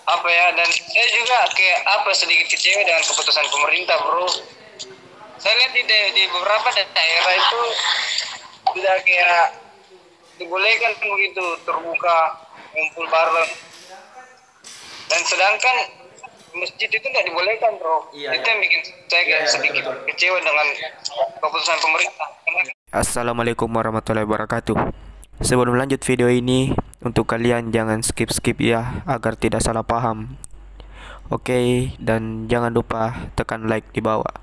apa ya, dan saya juga kayak apa sedikit kecewa dengan keputusan pemerintah, bro. Saya lihat di beberapa daerah itu sudah kayak dibolehkan begitu terbuka ngumpul bareng, dan sedangkan masjid itu tidak dibolehkan, bro. Iya, Itu iya. yang bikin saya Iya, kayak iya, betul, sedikit betul. kecewa dengan keputusan pemerintah. Assalamualaikum warahmatullahi wabarakatuh. Sebelum lanjut video ini, untuk kalian jangan skip-skip ya, agar tidak salah paham. Oke, dan jangan lupa tekan like di bawah.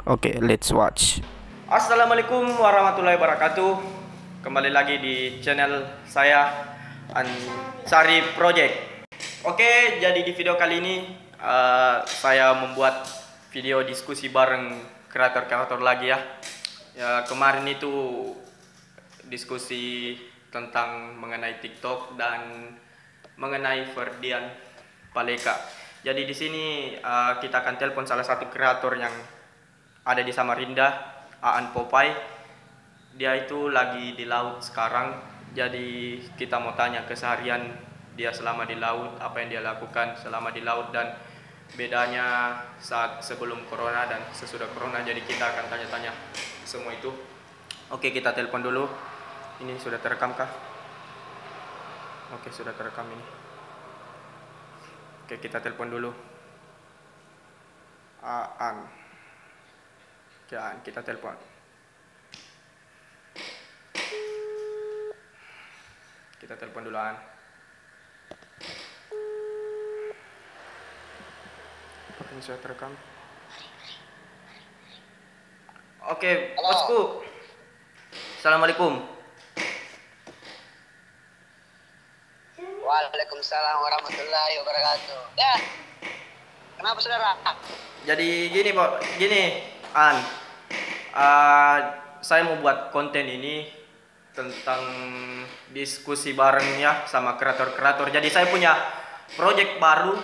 Oke, let's watch. Assalamualaikum warahmatullahi wabarakatuh. Kembali lagi di channel saya, Ansari Project. Oke, jadi di video kali ini saya membuat video diskusi bareng kreator-kreator lagi ya. Ya, kemarin itu diskusi tentang mengenai TikTok dan mengenai Ferdian Paleka. Jadi di sini kita akan telepon salah satu kreator yang ada di Samarinda, Aan Popeye. Dia itu lagi di laut sekarang. Jadi kita mau tanya keseharian dia selama di laut, apa yang dia lakukan selama di laut dan bedanya saat sebelum corona dan sesudah corona. Jadi kita akan tanya-tanya semua itu. Oke, kita telepon dulu. Ini sudah terekam kah? Oke, sudah terekam ini. Oke, kita telepon dulu. Aan. Oke, Aan, kita telepon. Kita telepon dulu, Aan. Ini sudah terekam. Oke, Halo. bosku. Assalamualaikum. Waalaikumsalam warahmatullahi wabarakatuh. Ya, kenapa saudara? Jadi gini, An. Saya mau buat konten ini tentang diskusi bareng ya sama kreator-kreator. Jadi saya punya project baru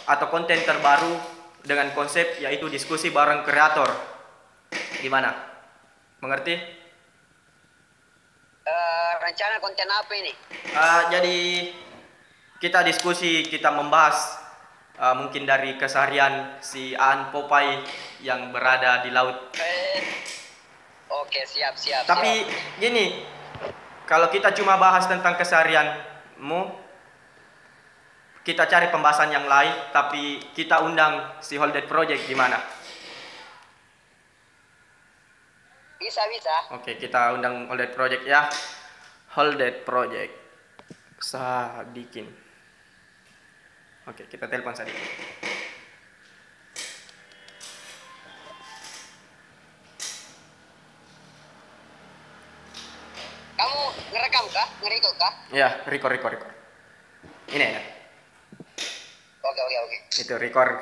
atau konten terbaru dengan konsep yaitu diskusi bareng kreator. Gimana? Mengerti? Rencana konten apa ini? Jadi kita diskusi, kita membahas mungkin dari keseharian si Aan Popeye yang berada di laut. Oke, siap. Tapi gini, kalau kita cuma bahas tentang keseharianmu, kita cari pembahasan yang lain, tapi kita undang si Holded Project gimana? Bisa. Oke, kita undang Holded Project ya. Holded Project Sadikin. Oke, kita telepon Sadikin. Kamu ngerekam kah? Ngerekam kah? Ya, record. Ini ya. Oke. Itu record.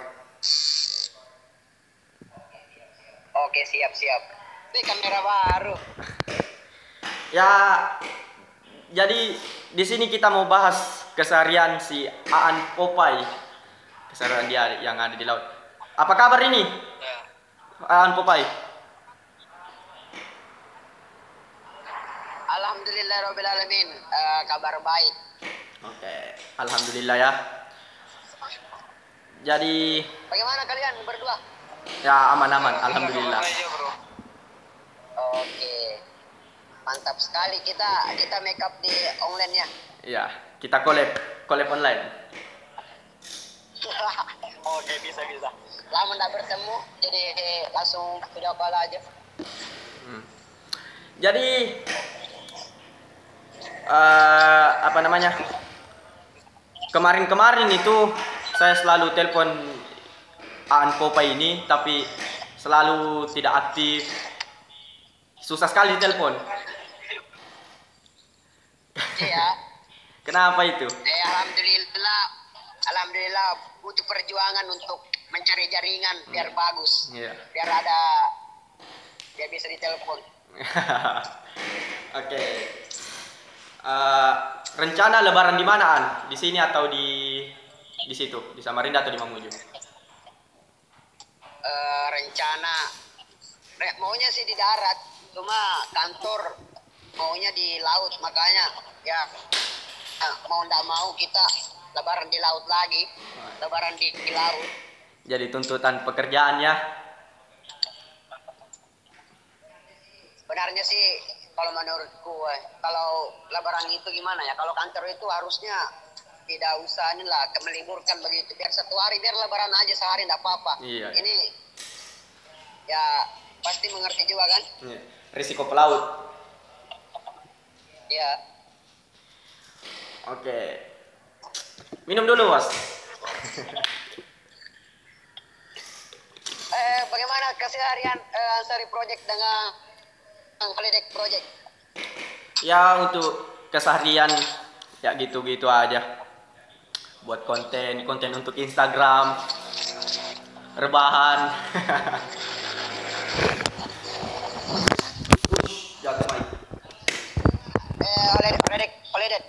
Oke, siap. Ini kamera baru. Ya, jadi di sini kita mau bahas keseharian si Aan Popeye. Keseharian dia yang ada di laut. Apa kabar ini? Ya. Aan Popeye. Alhamdulillahirobbilalamin. Kabar baik. Oke, alhamdulillah ya. Jadi Bagaimana kalian berdua? ya aman-aman, alhamdulillah. Oke. Mantap sekali kita make up di online ya. Ya, kita collab online. Oke, bisa. Lama nggak bertemu, jadi langsung video call aja. Jadi apa namanya? Kemarin itu saya selalu telepon Aan Popeye ini, tapi selalu tidak aktif. Susah sekali telepon. Iya. Kenapa itu? Alhamdulillah butuh perjuangan untuk mencari jaringan biar bagus. Iya. Biar bisa ditelepon. Oke. Rencana Lebaran di mana, An? Di sini atau di situ, di Samarinda atau di Mamuju? Rencana maunya sih di darat, cuma kantor maunya di laut, makanya ya mau ndak mau kita lebaran di laut lagi, lebaran di laut. Jadi tuntutan pekerjaan ya. Sebenarnya sih kalau menurutku, kalau lebaran itu gimana ya? Kalau kantor itu harusnya tidak usah inilah meliburkan begitu. Biar satu hari, biar lebaran aja sehari tidak apa-apa. Iya. Ini ya pasti mengerti juga kan? Iya. Risiko pelaut. Ya. Oke. Minum dulu, Bos. Bagaimana keseharian Ansari Project dengan Holiday Project? Ya untuk keseharian ya gitu-gitu aja. Buat konten untuk Instagram, rebahan. Jaga mic. Holiday.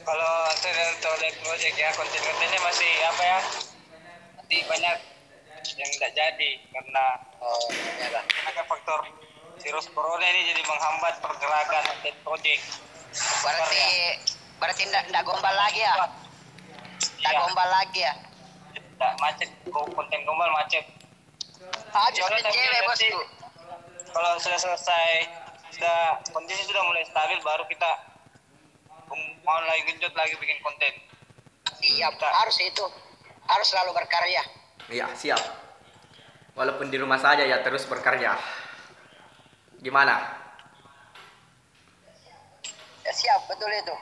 Kalau untuk project ya konten-kontennya masih apa ya? Masih banyak yang tidak jadi karena karena faktor virus corona ini jadi menghambat pergerakan project. Berarti enggak gombal lagi ya? Enggak Iya. gombal lagi ya? Tidak macet, konten gombal macet. Jadi cewek bosku. Kalau sudah selesai, sudah kondisi sudah mulai stabil, baru kita mau lagi genjot lagi bikin konten. Iya, harus itu. Harus selalu berkarya. Iya, siap. Walaupun di rumah saja ya terus berkarya. Gimana? Ya, siap, betul itu.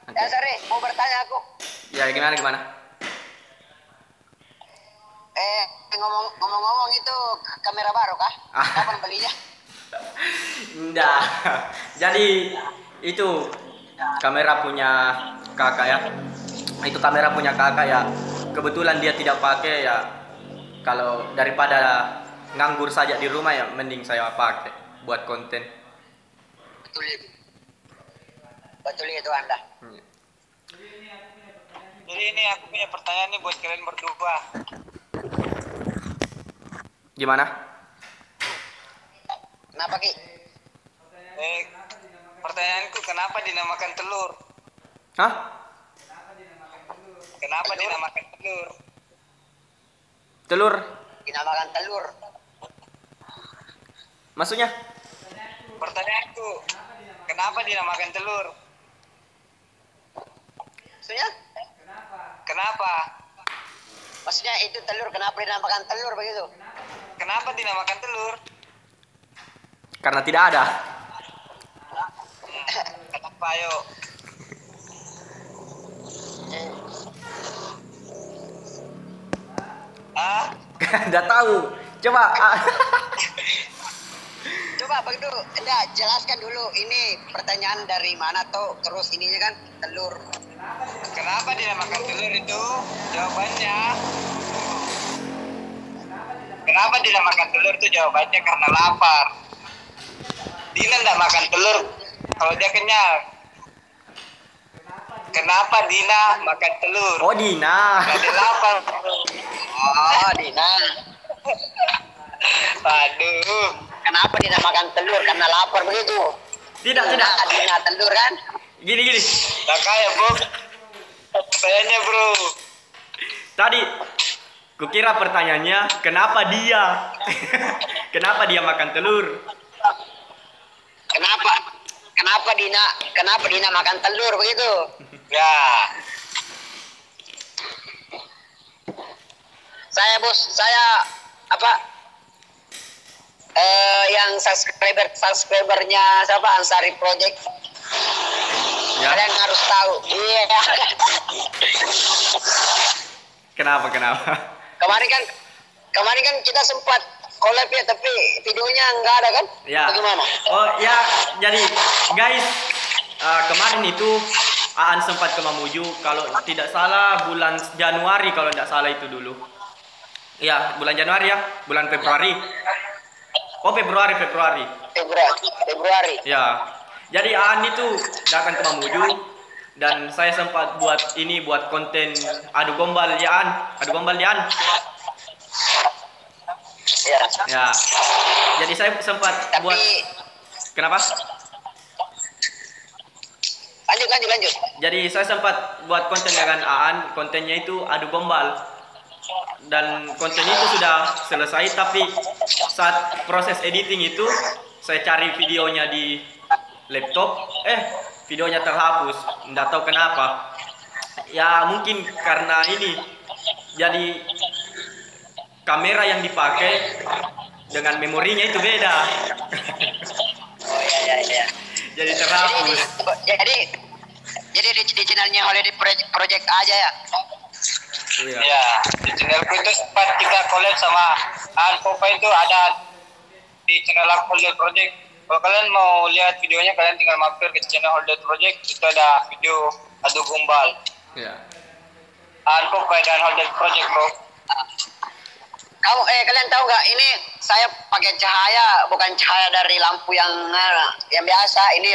Oke. Ya, Sari, mau bertanya aku. Ya gimana? Ngomong-ngomong itu kamera baru kah? Ah. Kapan belinya? Enggak. Jadi itu kamera punya kakak ya. Itu kamera punya kakak ya. Kebetulan dia tidak pakai ya. Kalau daripada nganggur saja di rumah ya mending saya pakai buat konten. Betul itu. Betul itu Anda. Jadi ini aku punya pertanyaan nih buat kalian berdua. Gimana? Kenapa Ki? Pertanyaanku, kenapa dinamakan telur? Hah? Kenapa dinamakan telur? Telur? Dinamakan telur. Maksudnya? Pertanyaanku, kenapa dinamakan telur? Maksudnya? Kenapa? Maksudnya itu telur, kenapa dinamakan telur begitu? Kenapa dinamakan telur? Karena tidak ada. Kenapa ayo? Ah? Nggak tahu. Coba. Coba begitu, enggak jelaskan dulu ini pertanyaan dari mana tuh, terus ininya kan telur. Kenapa dinamakan telur itu? Jawabannya. Kenapa dinamakan telur itu jawabannya karena lapar. Dina nggak makan telur kalau dia kenyang. Kenapa Dina makan telur? Oh, Dina. Karena dia lapar. Oh, Dina. Aduh. Kenapa Dina makan telur? Karena lapar begitu. Tidak. Dina telur kan? Gini. Nah kayak bro. Pertanyaannya bro. Tadi kukira pertanyaannya kenapa dia? Kenapa dia makan telur? Kenapa Dina makan telur begitu? Ya. Saya yang subscribernya siapa, Ansari Project. Ya. Kalian harus tahu. Iya. Kenapa? Kemarin kan kita sempat collab ya, tapi videonya nggak ada kan? Ya. Bagaimana? Oh ya, jadi guys, kemarin itu Aan sempat ke Mamuju, kalau tidak salah bulan Januari kalau tidak salah itu dulu. Ya, bulan Januari ya, bulan Februari. Oh, Februari. Februari. Ya. Jadi Aan itu datang ke Mamuju dan saya sempat buat konten adu gombal ya Aan. Ya. Ya. Jadi saya sempat Tapi buat. Kenapa? Lanjut. Jadi saya sempat buat konten dengan Aan, kontennya itu adu gombal. Dan konten itu sudah selesai, tapi saat proses editing itu saya cari videonya di laptop, videonya terhapus, nggak tahu kenapa. Ya mungkin karena ini, jadi kamera yang dipakai dengan memorinya itu beda. Oh iya. Jadi terhapus. Jadi di channelnya Holiday Project aja ya. Iya. Ya, di channelku itu sempat kita collab sama Alpha itu ada di channel Holiday Project. Kalau kalian mau lihat videonya, kalian tinggal mampir ke channel Holiday Project. Itu ada video adu gombal. Iya. Alpha dan Holiday Project, bro. Kalian tahu nggak, ini saya pakai cahaya, bukan cahaya dari lampu yang biasa. Ini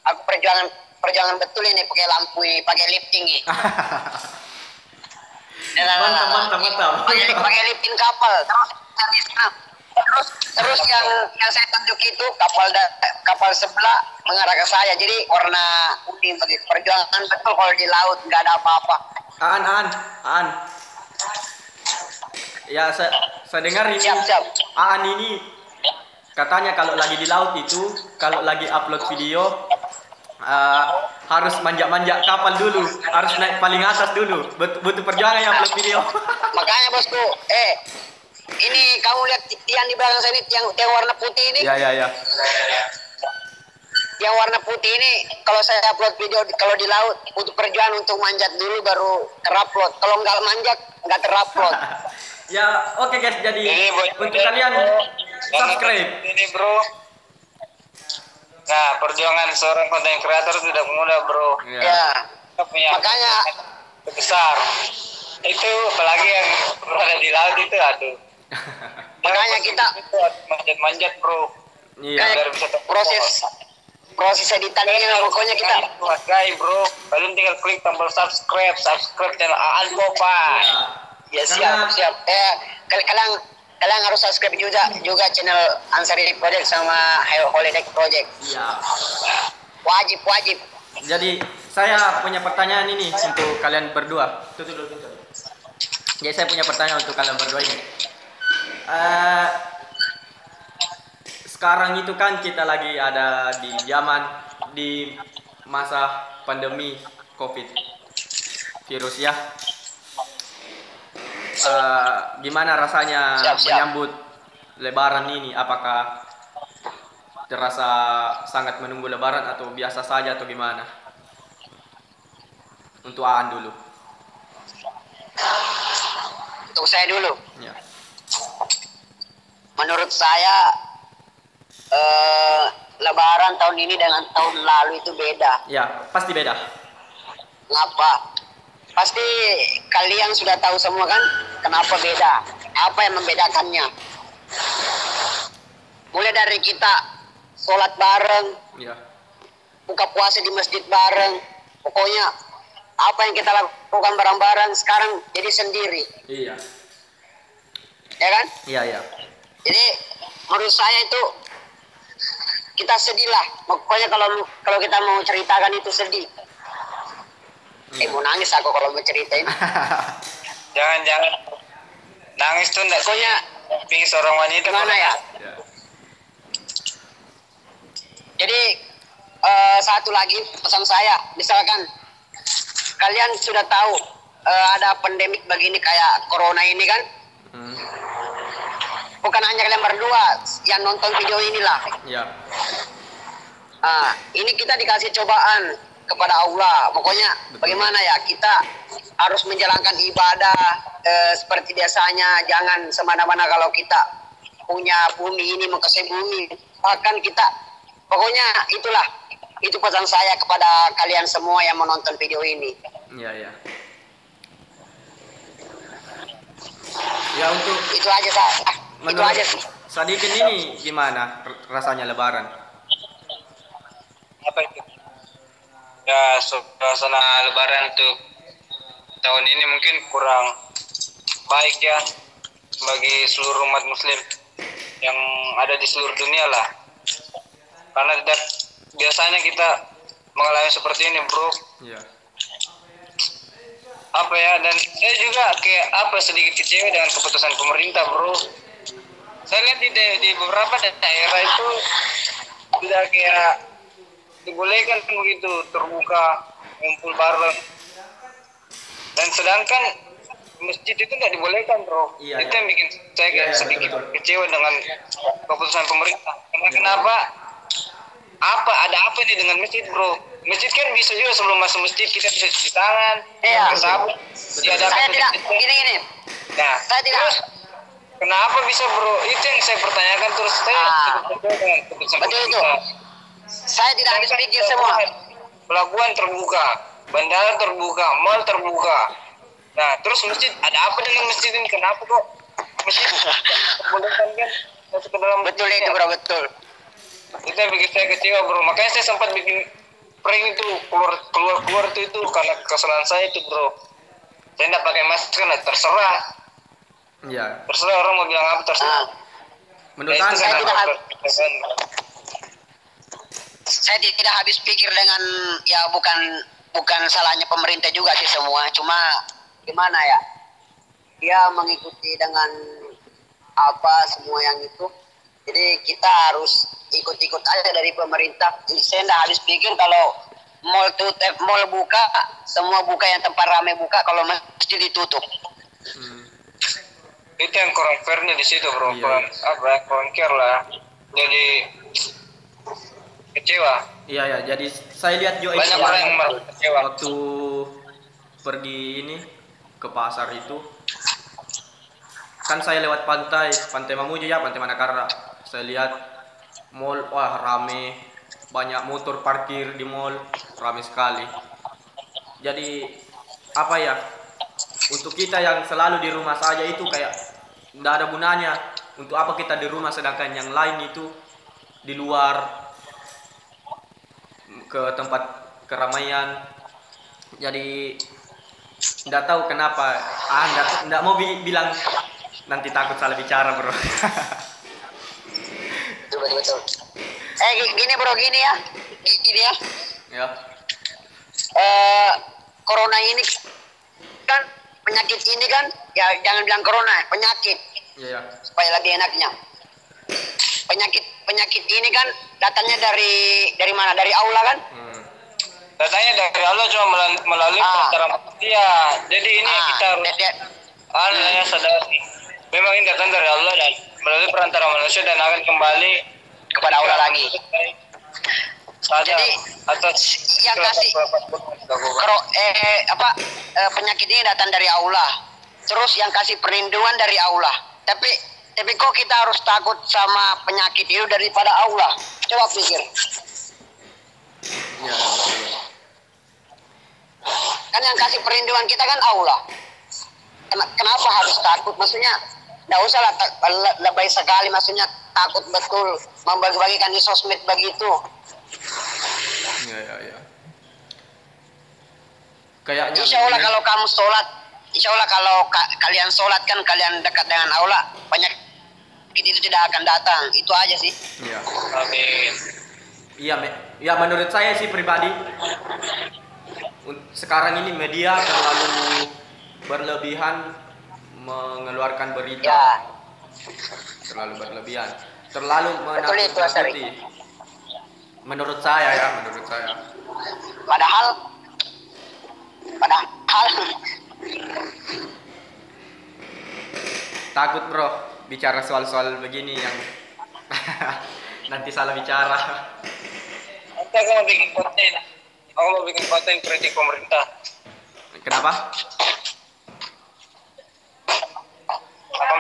aku perjuangan betul ini pakai lampu ini, pakai lifting ini. Mantap. Pakai lifting kapal. Terus yang saya tunjuk itu kapal sebelah mengarah ke saya. Jadi warna kuning begitu. Perjuangan betul kalau di laut nggak ada apa-apa. Aan. Ya, saya dengar ini. Siap. Aan ini katanya kalau lagi di laut itu, kalau lagi upload video harus manjak kapal dulu, harus naik paling atas dulu. Butuh perjuangan ya upload video. Makanya bosku, ini kamu lihat tiang di belakang saya ini, tiang warna putih ini. Ya. Yang warna putih ini, kalau saya upload video kalau di laut, butuh perjuangan untuk manjat dulu baru terupload. Kalau nggak manjat, nggak terupload. Ya, oke guys, jadi Ini buat untuk kalian subscribe. Ini, bro. Nah, perjuangan seorang konten kreator tidak mudah, bro. Ya. Kita punya Makanya besar. Itu apalagi yang berada di laut itu, aduh. Makanya kita manjat-manjat, bro. Iya. Biar bisa proses editannya pokoknya kita hargai, bro. Kalian tinggal klik tombol subscribe channel Aan Bopa. ya siap. Kalian harus subscribe juga channel Ansari Project sama Holiday Project. Iya. Wajib. Jadi saya punya pertanyaan ini untuk kalian berdua. Tutup dulu pintu. Jadi saya punya pertanyaan untuk kalian berdua ini. Sekarang itu kan kita lagi ada di masa pandemi COVID virus ya. Gimana rasanya Siap. menyambut Lebaran ini? Apakah terasa sangat menunggu Lebaran atau biasa saja atau gimana? Untuk Aan dulu. Untuk saya dulu. Ya. Menurut saya Lebaran tahun ini dengan tahun lalu itu beda. Ya, pasti beda. Kenapa? Pasti kalian sudah tahu semua kan kenapa beda? Apa yang membedakannya? Mulai dari kita sholat bareng, Ya. buka puasa di masjid bareng. Pokoknya apa yang kita lakukan bareng-bareng sekarang jadi sendiri. Iya. Ya kan? Iya. Jadi menurut saya itu kita sedih lah. Pokoknya kalau kita mau ceritakan itu sedih. Mau nangis aku kalau mau ceritain. Jangan nangis tuh enggak. Pokoknya Pingin seorang wanita gimana ya? Ya. Jadi satu lagi pesan saya, misalkan kalian sudah tahu ada pandemik begini kayak corona ini kan? Bukan hanya kalian berdua yang nonton video inilah. Ya. Ini kita dikasih cobaan kepada Allah. Pokoknya bagaimana ya, kita harus menjalankan ibadah seperti biasanya. Jangan semena-mena kalau kita punya bumi ini menguasai bumi. Bahkan kita, pokoknya itulah. Itu pesan saya kepada kalian semua yang menonton video ini. Iya. Ya, untuk Itu aja itu aja sih. Sadikin ini gimana rasanya Lebaran? apa itu? Ya, suasana Lebaran tuh tahun ini mungkin kurang baik ya bagi seluruh umat Muslim yang ada di seluruh dunia lah. Karena biasanya kita mengalami seperti ini bro. Iya. Apa ya, dan saya juga kayak apa sedikit kecewa dengan keputusan pemerintah bro. Saya lihat di beberapa daerah itu sudah kayak dibolehkan begitu terbuka ngumpul bareng, dan sedangkan masjid itu tidak dibolehkan bro. Iya, Itu iya. yang bikin saya kayak Iya, sedikit betul. kecewa dengan keputusan pemerintah. Karena kenapa? Ada apa nih dengan masjid bro? Masjid kan bisa juga sebelum masuk masjid kita bisa cuci tangan, Iya. pakai sabun, diadakan Saya tidak desinfektan. gini. Nah, Saya tidak. terus kenapa bisa bro? Itu yang saya pertanyakan, terus saya cukup kecewa dengan keputusan Betul itu. pemerintah. Saya tidak habis pikir semua. Pelabuhan terbuka, bandara terbuka, mal terbuka. Nah, terus masjid, ada apa dengan masjid ini? Kenapa kok masjid bolehkan kan masuk ke dalam Betul masjidnya? itu bro, betul. Itu yang bikin saya kecewa bro. Makanya saya sempat bikin prank itu keluar itu karena kesalahan saya itu bro. Saya tidak pakai masker, nah, terserah Iya. orang mau bilang apa, terserah. Menurut Nah, itu Anda saya kenapa? tidak- Saya tidak habis pikir dengan ya bukan salahnya pemerintah juga sih semua. Cuma gimana ya? Dia mengikuti dengan apa semua yang itu. Jadi kita harus ikut-ikut aja dari pemerintah. Saya tidak habis pikir kalau mall buka, semua buka, yang tempat ramai buka, kalau masjid ditutup. Itu yang kurang fairnya di situ bro. Iya. Kurang care lah. Jadi kecewa. Iya ya, jadi saya lihat juga Banyak itu orang yang merasa kecewa. waktu pergi ini ke pasar itu, kan saya lewat pantai Mamuju ya, Pantai Manakara. Saya lihat mall, wah rame, banyak motor parkir di mall, rame sekali. Jadi apa ya, untuk kita yang selalu di rumah saja itu kayak tidak ada gunanya. Untuk apa kita di rumah sedangkan yang lain itu di luar ke tempat keramaian. Jadi tidak tahu kenapa, tidak mau bilang, nanti takut salah bicara bro. Betul. Gini bro, gini ya. Ya. Corona ini kan, penyakit ini kan, ya jangan bilang corona, penyakit Iya. supaya lebih enaknya. Penyakit ini kan datangnya dari mana? Dari Allah kan? Datanya dari Allah cuma melalui perantara manusia. Jadi ini yang kita harus ya sadari. Memang ini datang dari Allah dan melalui perantara manusia dan akan kembali kepada Allah lagi. Jadi atas yang kasih penyakit ini datang dari Allah. Terus yang kasih perlindungan dari Allah. Tapi kok kita harus takut sama penyakit itu daripada Allah? Coba pikir. Iya. Kan yang kasih perlindungan kita kan Allah. Kenapa harus takut? Maksudnya tidak usah lah lebay sekali, maksudnya takut betul membagi-bagikan di sosmed begitu. Iya. Kayaknya Insya Allah kalau kamu sholat, insya Allah kalau kalian sholat kan kalian dekat dengan Allah, banyak itu tidak akan datang. Itu aja sih. Iya. Amin. Iya, ya menurut saya sih pribadi, sekarang ini media terlalu berlebihan mengeluarkan berita. Ya. Terlalu berlebihan, terlalu Betul itu, Asari. menakut-nakuti. Menurut saya. Padahal Takut bro bicara soal-soal begini yang nanti salah bicara. Nanti aku mau bikin konten kritik pemerintah. Kenapa?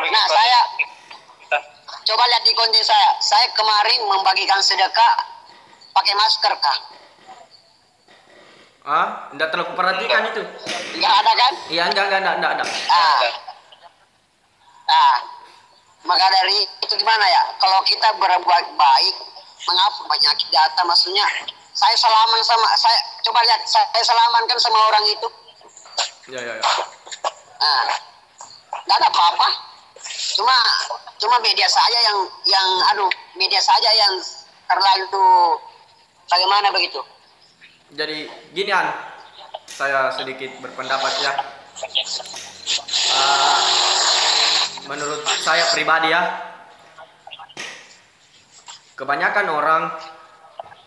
Nah, saya coba lihat di konten saya kemarin membagikan sedekah pakai masker kah? Enggak terlalu perhatikan itu. Enggak ada kan? Iya, enggak ada. Maka dari itu gimana ya? Kalau kita berbuat baik, mengapa penyakit datang? Maksudnya saya coba lihat, saya selamatkan sama orang itu. Iya. Nggak ada apa-apa. Cuma media saja yang media saja yang terlalu bagaimana begitu? Jadi ginian, saya sedikit berpendapat ya. Uh, Menurut saya pribadi ya, kebanyakan orang,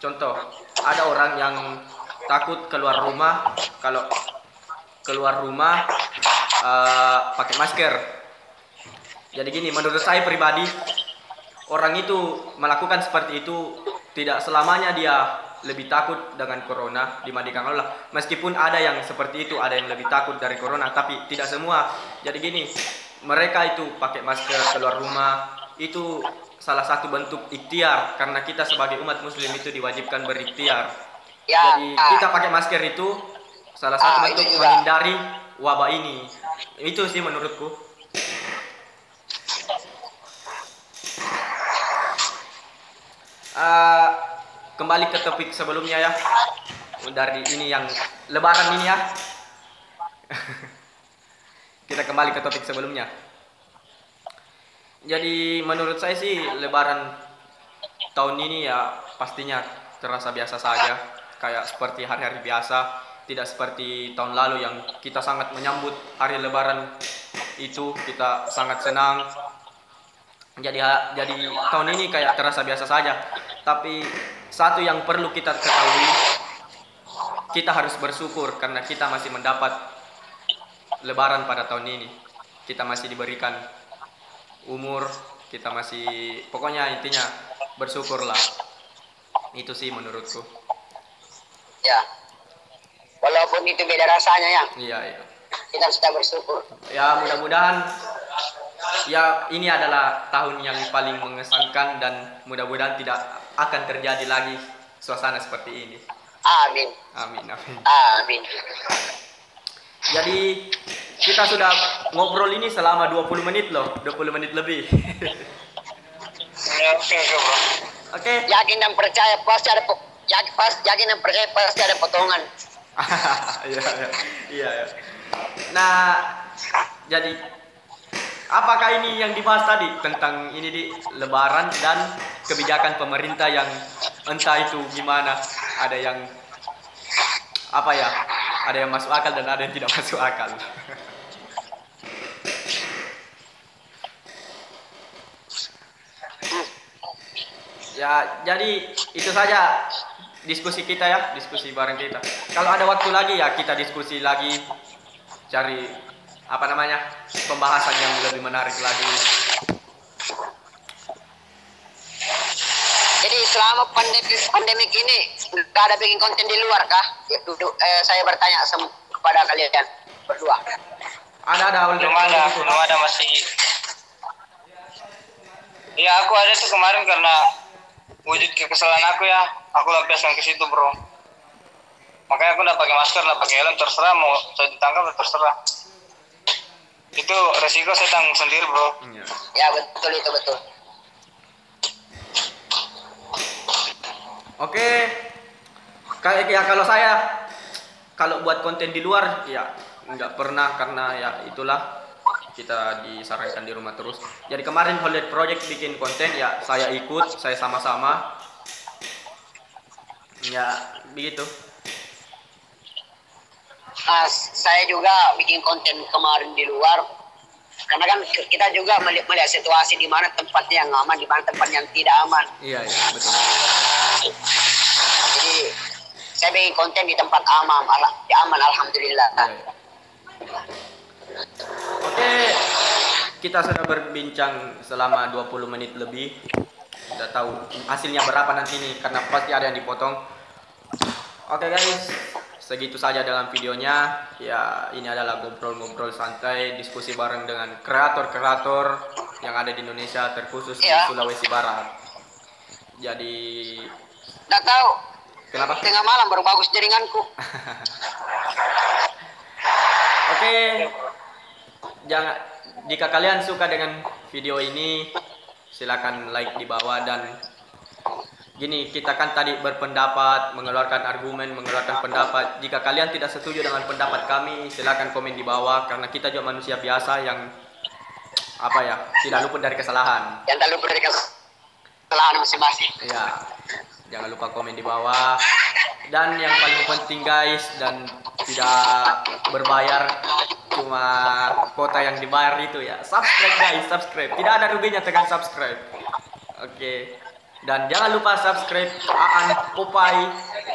contoh, ada orang yang takut keluar rumah, kalau keluar rumah pakai masker. Jadi gini, menurut saya pribadi, orang itu melakukan seperti itu tidak selamanya dia lebih takut dengan corona dibandingkan Allah. Meskipun ada yang seperti itu, ada yang lebih takut dari corona, tapi tidak semua. Jadi gini, mereka itu pakai masker keluar rumah, itu salah satu bentuk ikhtiar, karena kita sebagai umat muslim itu diwajibkan berikhtiar. Ya. Jadi kita pakai masker itu salah satu bentuk menghindari wabah ini. Itu sih menurutku. Kembali ke topik sebelumnya ya, dari ini yang lebaran ini ya. Kita kembali ke topik sebelumnya. Jadi menurut saya sih lebaran tahun ini ya pastinya terasa biasa saja, kayak seperti hari-hari biasa, tidak seperti tahun lalu yang kita sangat menyambut hari lebaran itu, kita sangat senang. Jadi tahun ini kayak terasa biasa saja. Tapi satu yang perlu kita ketahui, kita harus bersyukur karena kita masih mendapat lebaran pada tahun ini. Kita masih diberikan umur, kita masih, pokoknya intinya bersyukurlah. Itu sih menurutku. Ya. Walaupun itu beda rasanya ya. Iya, iya. Kita sudah bersyukur. Ya mudah-mudahan ya ini adalah tahun yang paling mengesankan dan mudah-mudahan tidak akan terjadi lagi suasana seperti ini. Amin. Amin, amin. Amin. Jadi kita sudah ngobrol ini selama 20 menit loh, 20 menit lebih. Ya, oke bro. Oke. Yakin dan percaya pasti ada yakin dan percaya pasti ada potongan. Iya, iya, iya. Nah, jadi apakah ini yang dibahas tadi tentang ini di lebaran dan kebijakan pemerintah yang entah itu gimana, ada yang apa ya, ada yang masuk akal dan ada yang tidak masuk akal. Ya, jadi itu saja diskusi kita ya, diskusi bareng kita. Kalau ada waktu lagi ya kita diskusi lagi, cari apa namanya, pembahasan yang lebih menarik lagi. Jadi selama pandemik ini nggak ada bikin konten di luar kah? Ya, saya bertanya kepada kalian berdua. Ada Belum ada masih. Ya aku ada tuh kemarin karena wujud kekesalan aku ya, aku lampiaskan ke situ bro. Makanya aku nggak pakai masker, nggak pakai helm, terserah mau saya ditangkap terserah. Itu resiko saya tanggung sendiri bro. Ya betul, itu betul. Oke, kayak ya kalau buat konten di luar ya nggak pernah, karena ya itulah kita disarankan di rumah terus. Jadi kemarin Holiday Project bikin konten ya saya ikut, saya sama-sama. Ya begitu. Saya juga bikin konten kemarin di luar, karena kan kita juga melihat situasi di mana tempatnya yang aman, di mana tempat yang tidak aman. Iya, iya betul. Jadi saya bikin konten di tempat aman, alhamdulillah. Iya, iya. Oke, kita sudah berbincang selama 20 menit lebih. Udah tahu hasilnya berapa nanti nih, karena pasti ada yang dipotong. Oke guys, segitu saja dalam videonya. Ya, ini adalah ngobrol-ngobrol santai, diskusi bareng dengan kreator-kreator yang ada di Indonesia, terkhusus di Sulawesi Barat. Jadi, nggak tahu. Kenapa? Tengah malam baru bagus jaringanku. Oke. Jika kalian suka dengan video ini, silakan like di bawah. Dan gini, kita kan tadi berpendapat, mengeluarkan argumen, mengeluarkan pendapat. Jika kalian tidak setuju dengan pendapat kami, silakan komen di bawah, karena kita juga manusia biasa yang apa ya, tidak luput dari kesalahan. Yang tak luput dari kesalahan masing-masing. Ya. Jangan lupa komen di bawah. Dan yang paling penting guys, dan tidak berbayar, cuma kuota yang dibayar itu ya. Subscribe guys, subscribe. Tidak ada ruginya tekan subscribe. Oke. Dan jangan lupa subscribe Aan Popeye,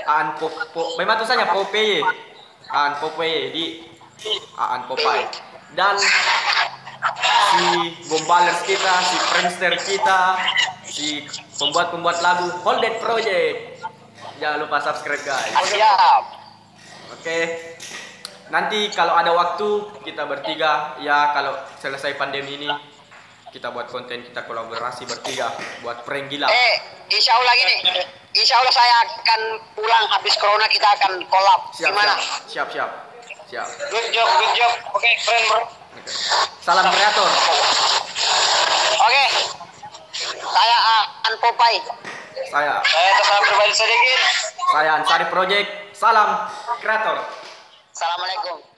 Aan bagaimana tulisannya Popeye, Aan Popeye di Aan Popeye. Dan si gombalers kita, si prankster kita, si pembuat lagu Hold That Project. Jangan lupa subscribe guys. Siap. Oke. Nanti kalau ada waktu kita bertiga ya, kalau selesai pandemi ini kita buat konten, kita kolaborasi bertiga buat prank gila. Insya Allah gini. Insya Allah saya akan pulang habis corona, kita akan collab. Gimana? Siap. Good job. Oke, keren bro. Oke. Salam kreator. Oke. Saya Aan Popeye. Saya Tasawuf Pribadi Sedikit. Ansari Project. Salam kreator. Assalamualaikum.